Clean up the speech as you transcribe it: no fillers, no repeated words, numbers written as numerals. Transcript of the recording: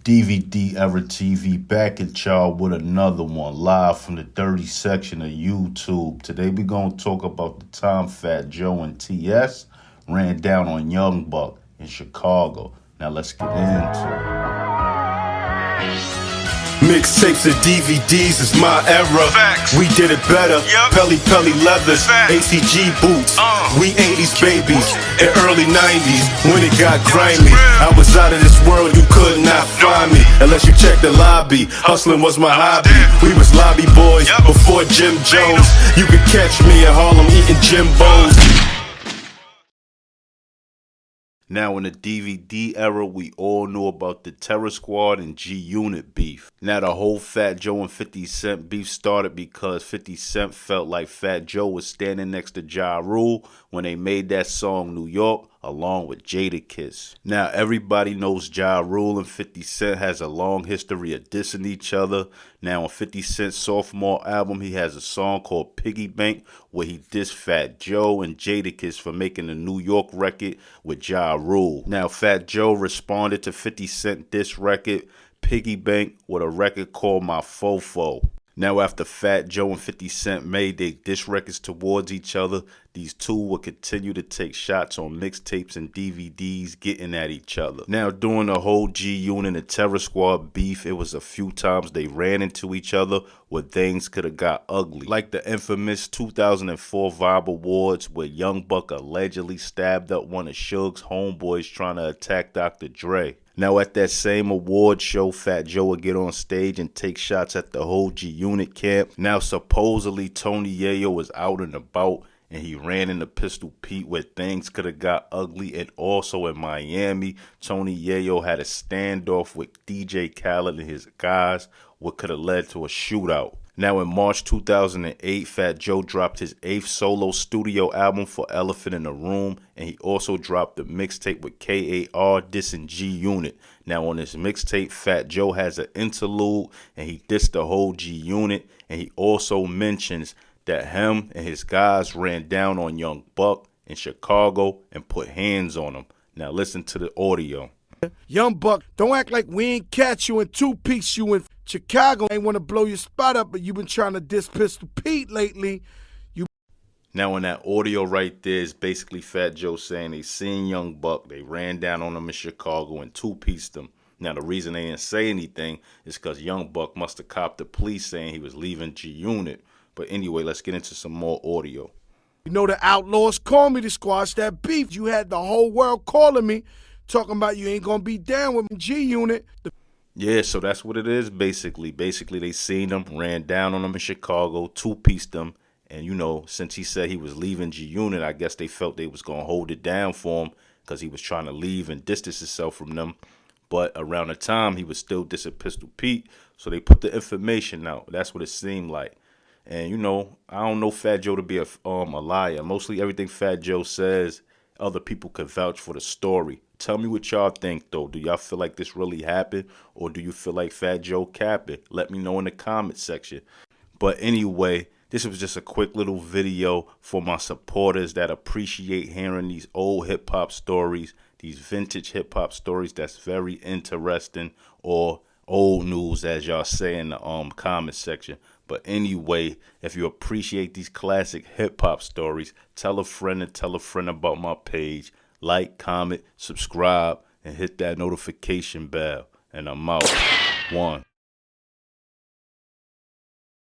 DVD Era TV back at y'all with another one live from the dirty section of YouTube. Today we gonna talk about the time Fat Joe and TS ran down on Young Buck in Chicago. Now let's get into it. Mixtapes and DVDs is my era. Facts. We did it better. Yep. Pelly leathers, Facts. ACG boots. We 80s babies and early 90s when it got grimy. real. I was out of this world, you could not find me unless you checked the lobby. Hustling was my hobby. there. We was lobby boys Yep. before Jim Jones. You could catch me in Harlem eating Jimbos. Now in the DVD era, we all knew about the Terror Squad and G-Unit beef. Now the whole Fat Joe and 50 Cent beef started because 50 Cent felt like Fat Joe was standing next to Ja Rule when they made that song New York along with Jadakiss. Now everybody knows Ja Rule and 50 Cent has a long history of dissing each other. Now on 50 Cent's sophomore album, he has a song called Piggy Bank where he dissed Fat Joe and Jadakiss for making the New York record with Ja Rule. Now Fat Joe responded to 50 Cent diss record Piggy Bank with a record called My Fofo. Now after Fat Joe and 50 Cent made their diss records towards each other, these two would continue to take shots on mixtapes and DVDs getting at each other. Now during the whole G-Unit and Terror Squad beef, it was a few times they ran into each other where things could have got ugly. Like the infamous 2004 Vibe Awards where Young Buck allegedly stabbed up one of Suge's homeboys trying to attack Dr. Dre. Now at that same award show, Fat Joe would get on stage and take shots at the whole G-Unit camp. Now supposedly Tony Yayo was out and about and he ran into Pistol Pete where things could have got ugly. And also in Miami, Tony Yayo had a standoff with DJ Khaled and his guys, what could have led to a shootout. Now in March 2008, Fat Joe dropped his 8th solo studio album for Elephant in the Room, and he also dropped the mixtape with KAR dissing G-Unit. Now on this mixtape, Fat Joe has an interlude, and he dissed the whole G-Unit, and he also mentions that him and his guys ran down on Young Buck in Chicago and put hands on him. Now listen to the audio. Young Buck, don't act like we ain't catch you in two-piece. You in Chicago ain't want to blow your spot up, but you been trying to diss Pistol Pete lately. Now in that audio right there is basically Fat Joe saying they seen Young Buck, they ran down on him in Chicago and two-pieced him. Now the reason they didn't say anything is because Young Buck must have copped the police saying he was leaving G-Unit. But anyway, let's get into some more audio. You know the Outlaws called me to squash that beef. You had the whole world calling me, talking about you ain't gonna be down with G-Unit. Yeah, so that's what it is basically. Basically, they seen him, ran down on him in Chicago, two-pieced him. And, you know, since he said he was leaving G-Unit, I guess they felt they was going to hold it down for him because he was trying to leave and distance himself from them. But around the time, he was still dissing Pistol Pete. So they put the information out. That's what it seemed like. And, you know, I don't know Fat Joe to be a liar. Mostly everything Fat Joe says, other people could vouch for the story. Tell me what y'all think, though. Do y'all feel like this really happened? Or do you feel like Fat Joe capped it? Let me know in the comment section. But anyway, this was just a quick little video for my supporters that appreciate hearing these old hip-hop stories, these vintage hip-hop stories that's very interesting, or old news, as y'all say in the comment section. But anyway, if you appreciate these classic hip-hop stories, tell a friend and tell a friend about my page. Like, comment, subscribe, and hit that notification bell. And I'm out. One.